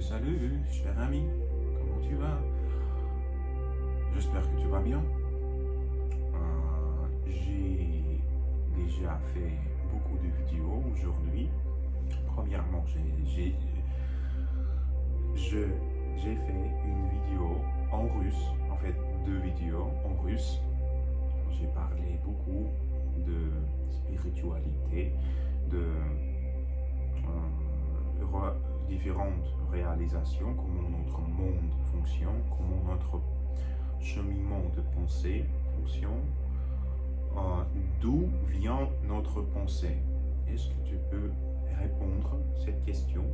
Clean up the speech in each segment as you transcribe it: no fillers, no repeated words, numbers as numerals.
Salut, cher ami, comment tu vas? J'espère que tu vas bien. J'ai déjà fait beaucoup de vidéos aujourd'hui. Premièrement, j'ai fait une vidéo en russe, en fait deux vidéos en russe. J'ai parlé beaucoup de spiritualité, de différentes réalisations, comment notre monde fonctionne, comment notre cheminement de pensée fonctionne, d'où vient notre pensée. Est-ce que tu peux répondre à cette question?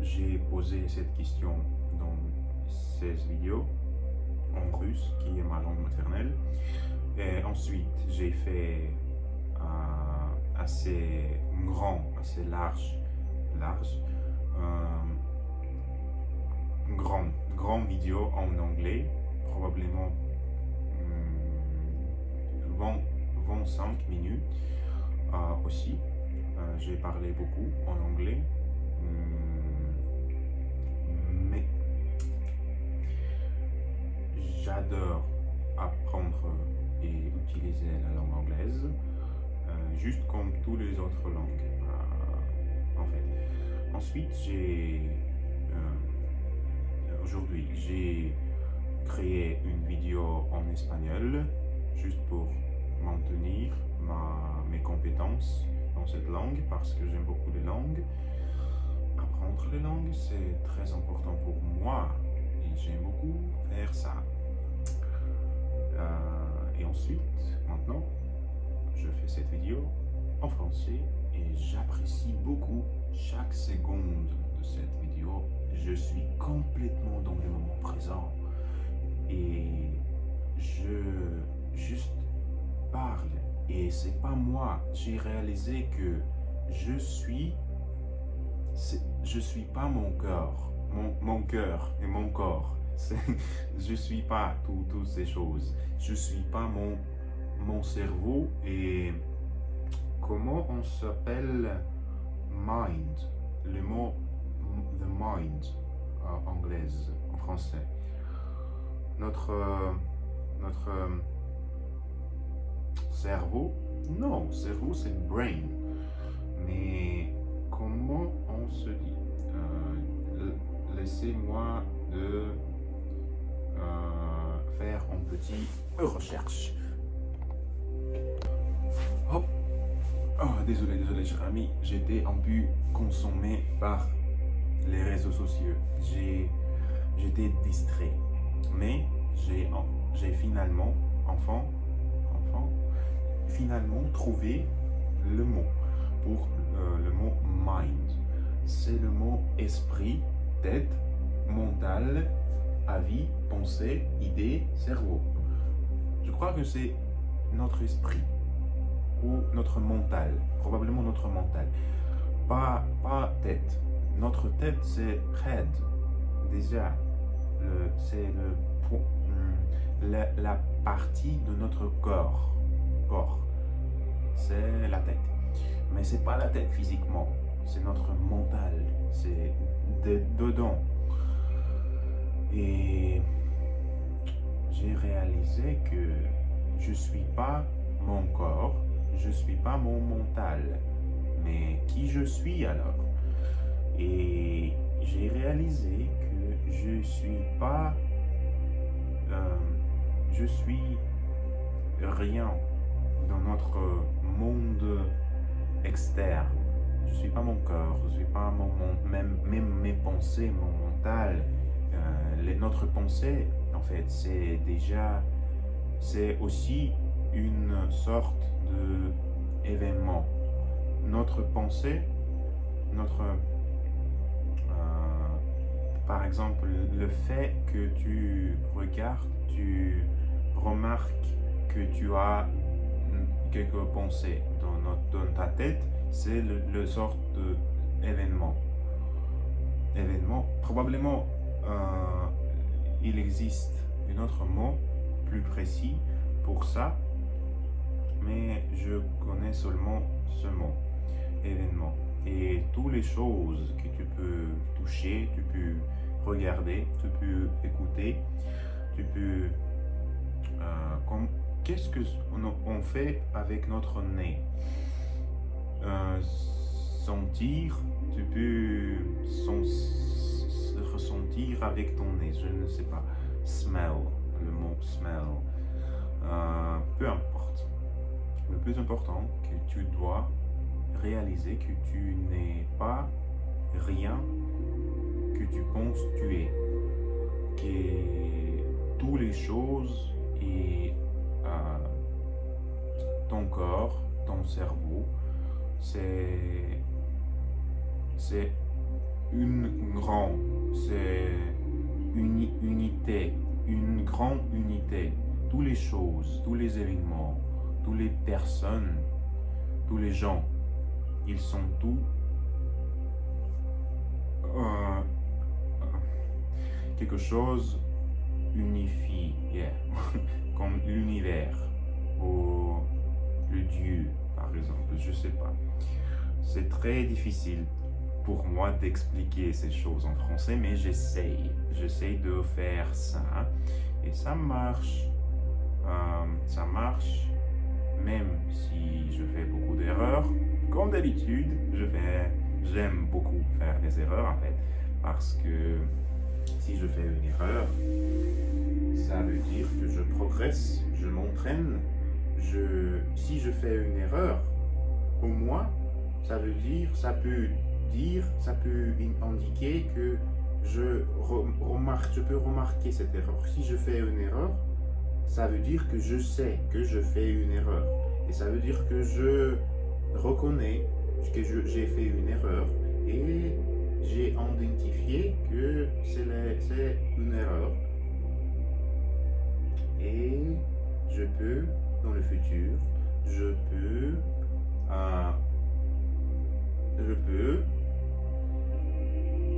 J'ai posé cette question dans 16 vidéos en russe, qui est ma langue maternelle. Et ensuite, j'ai fait assez assez large, grand vidéo en anglais, probablement 25 minutes aussi. J'ai parlé beaucoup en anglais, mais j'adore apprendre et utiliser la langue anglaise, juste comme toutes les autres langues, en fait. Ensuite, aujourd'hui, j'ai créé une vidéo en espagnol, juste pour maintenir mes compétences dans cette langue, parce que j'aime beaucoup les langues. Apprendre les langues, c'est très important pour moi, et j'aime beaucoup faire ça. Et ensuite, maintenant, je fais cette vidéo en français et j'apprécie beaucoup chaque seconde de cette vidéo. Je suis complètement dans le moment présent et je juste parle, et c'est pas moi. J'ai réalisé que je suis pas mon cœur, mon cœur et mon corps. Je suis pas toutes ces choses. Je suis pas mon cerveau et comment on s'appelle mind, le mot the mind en anglaise, en français. Notre cerveau, non, cerveau c'est brain, mais comment on se dit? Laissez-moi de faire une petite recherche. Hop. Oh, désolé, cher ami, j'étais un peu consommé par les réseaux sociaux. J'étais distrait, mais j'ai finalement, finalement trouvé le mot pour le mot mind. C'est le mot esprit, tête, mental, avis, pensée, idée, cerveau. Je crois que c'est notre esprit ou notre mental, probablement notre mental, pas tête. Notre tête c'est head, déjà, c'est la partie de notre corps, c'est la tête. Mais c'est pas la tête physiquement, c'est notre mental, c'est dedans. Et j'ai réalisé que je suis pas mon corps, je suis pas mon mental, mais qui je suis alors? Et j'ai réalisé que je suis pas, je suis rien dans notre monde externe. Je suis pas mon corps, je suis pas même mes pensées, mon mental. Notre pensée, en fait, c'est aussi une sorte d'événement. Notre pensée, par exemple, le fait que tu regardes, tu remarques que tu as quelques pensées dans ta tête, c'est le sorte d'événement. Probablement, il existe un autre mot plus précis pour ça, mais je connais seulement ce mot, événement. Et toutes les choses que tu peux toucher, tu peux regarder, tu peux écouter, tu peux... qu'est-ce qu'on fait avec notre nez? Sentir, tu peux ressentir avec ton nez, je ne sais pas. Smell, le mot smell. Peu importe. Le plus important, que tu dois réaliser que tu n'es pas rien que tu penses tu es. Que toutes les choses et ton corps, ton cerveau, c'est une grande, c'est une unité, une grande unité. Toutes les choses, tous les événements, toutes les personnes, tous les gens, ils sont tous quelque chose unifié, comme l'univers ou le Dieu, par exemple, je sais pas. C'est très difficile pour moi d'expliquer ces choses en français, mais j'essaye de faire ça et ça marche. Ça marche, même si je fais beaucoup d'erreurs. Comme d'habitude, j'aime beaucoup faire des erreurs en fait, parce que si je fais une erreur, ça veut dire que je progresse, je m'entraîne. Si je fais une erreur, au moins, ça peut indiquer que je peux remarquer cette erreur. Si je fais une erreur, ça veut dire que je sais que je fais une erreur. Et ça veut dire que je reconnais que j'ai fait une erreur et j'ai identifié que c'est une erreur. Et je peux, dans le futur, je peux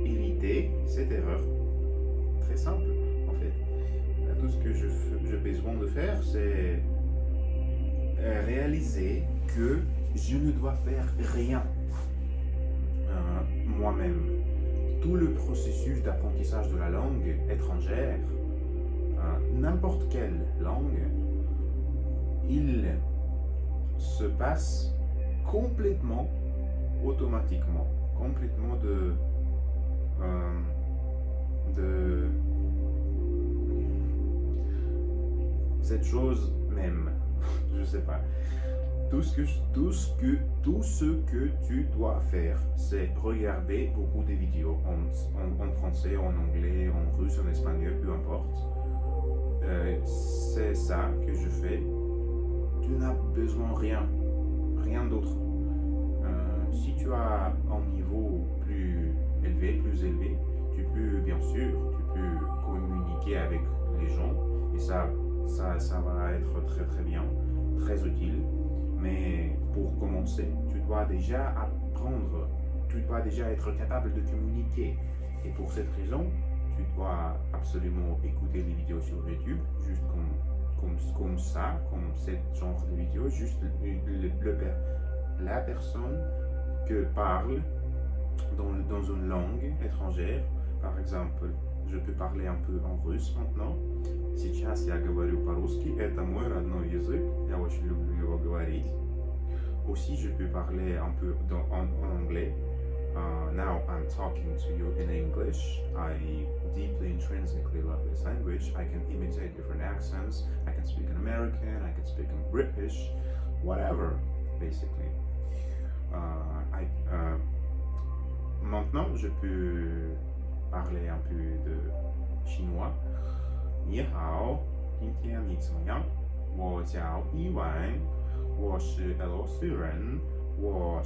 éviter cette erreur. Très simple, en fait. Tout ce que j'ai besoin de faire, c'est réaliser que je ne dois faire rien moi-même. Tout le processus d'apprentissage de la langue étrangère, n'importe quelle langue, il se passe complètement automatiquement, complètement de cette chose même, je sais pas. Tout ce que tu dois faire, c'est regarder beaucoup de vidéos en français, en anglais, en russe, en espagnol, peu importe. C'est ça que je fais. Tu n'as besoin de rien d'autre. Si tu as un niveau plus élevé, tu peux bien sûr, communiquer avec les gens et ça va être très très bien, très utile. Mais pour commencer, tu dois déjà apprendre, tu dois déjà être capable de communiquer. Et pour cette raison, tu dois absolument écouter les vidéos sur YouTube, juste comme ça, comme ce genre de vidéo, juste la personne que parle dans une langue étrangère. Par exemple, je peux parler un peu en russe maintenant. Сейчас я говорю по-русски, это мой родной язык, я очень люблю его говорить. Aussi, je peux parler un peu en anglais. Now I'm talking to you in English. I deeply intrinsically love this language. I can imitate different accents. I can speak in American, I can speak in British, whatever, basically. Maintenant, je peux parler un peu de chinois. 你好，今天你怎么样？我叫伊万，我是俄罗斯人，我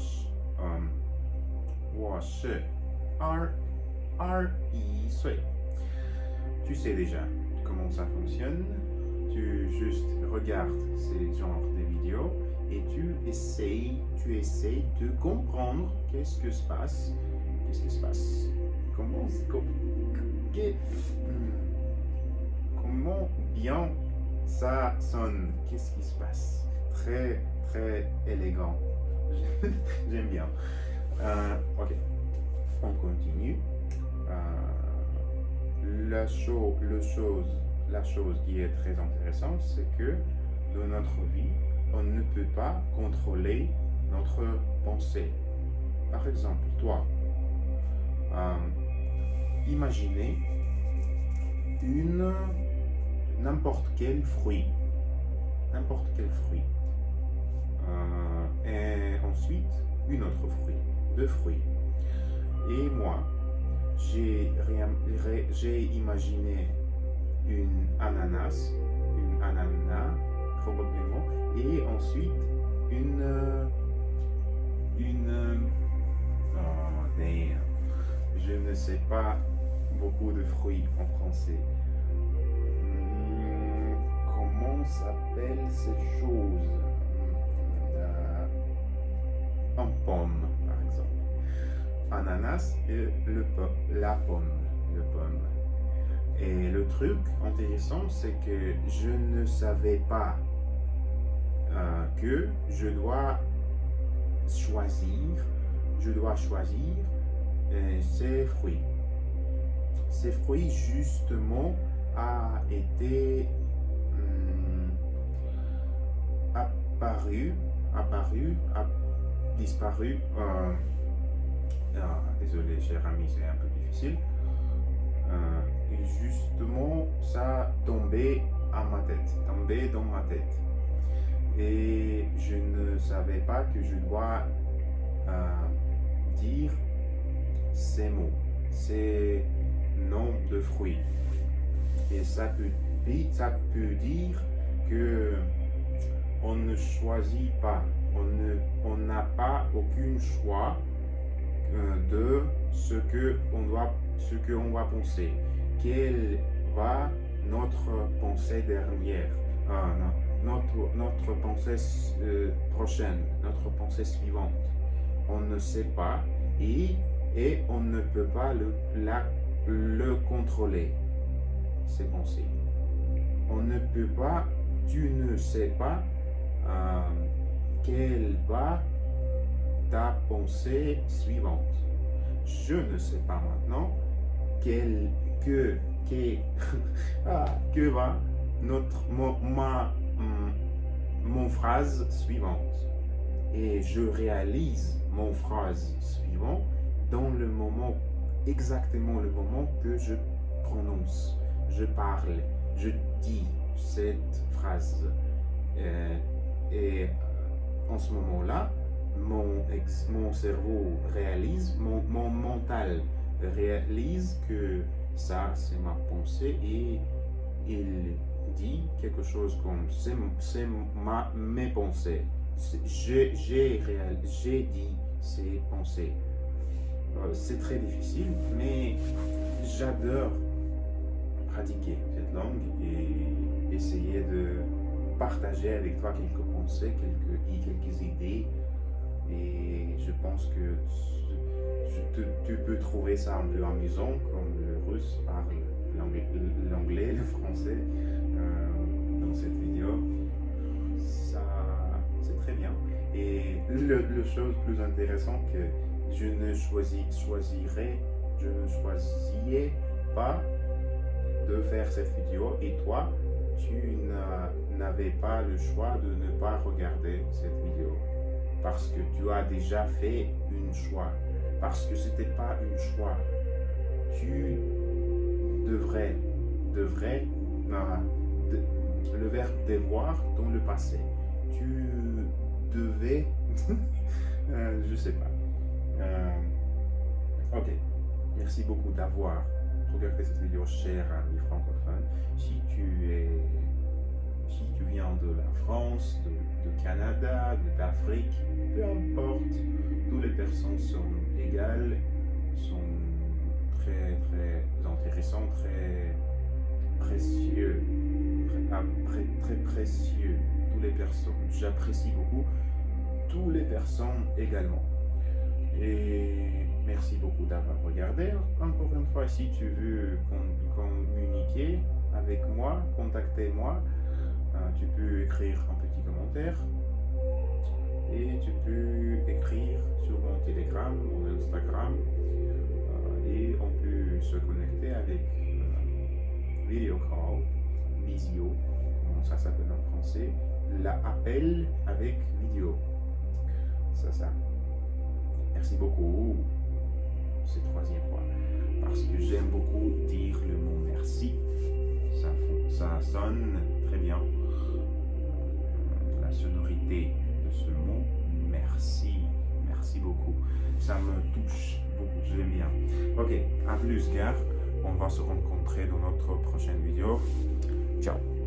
是21岁。Tu sais déjà comment ça fonctionne. Tu juste regardes ces genres de vidéos et tu essayes de comprendre qu'est-ce qui se passe. Comment bien ça sonne, qu'est-ce qui se passe. Très très élégant. J'aime bien. Ok, on continue. La chose qui est très intéressante, c'est que dans notre vie, on ne peut pas contrôler notre pensée. Par exemple, toi, imaginez n'importe quel fruit. N'importe quel fruit. Et ensuite, une autre fruit. Deux fruits. Et moi, j'ai imaginé une ananas probablement, et ensuite je ne sais pas beaucoup de fruits en français. Comment s'appelle cette chose? Un pomme, par exemple. Ananas et la pomme. Et le truc intéressant, c'est que je ne savais pas que je dois choisir ces fruits. Ces fruits, justement, a disparu. Désolé, cher ami, c'est un peu difficile. Et justement, ça tombait dans ma tête. Et je ne savais pas que je dois dire ces mots, ces noms de fruits. Et ça peut dire que on ne choisit pas, on n'a pas aucun choix de ce qu'on va penser. Quelle va notre pensée dernière, notre pensée prochaine, notre pensée suivante. On ne sait pas et on ne peut pas le contrôler, ces pensées. On ne peut pas, tu ne sais pas quelle va ta pensée suivante. Je ne sais pas maintenant que va mon phrase suivante. Et je réalise mon phrase suivante dans le moment, exactement le moment que je prononce, je parle, je dis cette phrase. Et en ce moment-là, mon cerveau réalise, mon mental réalise que ça, c'est ma pensée, et il dit quelque chose comme c'est mes pensées. J'ai dit ces pensées. C'est très difficile, mais j'adore pratiquer cette langue et essayer de partager avec toi quelques pensées, quelques idées. Et je pense que tu peux trouver ça un peu amusant, comme le russe parle l'anglais, le français dans cette vidéo. Ça, c'est très bien. Et la chose plus intéressante que je ne choisissais pas de faire cette vidéo, et toi, tu n'avais pas le choix de ne pas regarder cette vidéo. Parce que tu as déjà fait un choix. Parce que ce n'était pas un choix. Tu devrais, le verbe devoir dans le passé. Tu devais, je sais pas. Ok, merci beaucoup d'avoir regardé cette vidéo, cher ami francophone. Si tu viens de la France, de Canada, d'Afrique, peu importe, toutes les personnes sont égales, sont très très intéressants, très précieux, très précieux. Toutes les personnes, j'apprécie beaucoup toutes les personnes également. Et merci beaucoup d'avoir regardé. Encore une fois, si tu veux communiquer avec moi, contactez-moi. Tu peux écrire un petit commentaire. Et tu peux écrire sur mon Telegram, mon Instagram, et on peut se connecter avec video call, visio, comment ça s'appelle en français, l'appel avec vidéo. C'est ça. Merci beaucoup. C'est troisième fois. Parce que j'aime beaucoup dire le mot merci. Ça sonne très bien. La sonorité de ce mot, merci. Merci beaucoup. Ça me touche beaucoup. J'aime bien. Ok, à plus, gars. On va se rencontrer dans notre prochaine vidéo. Ciao.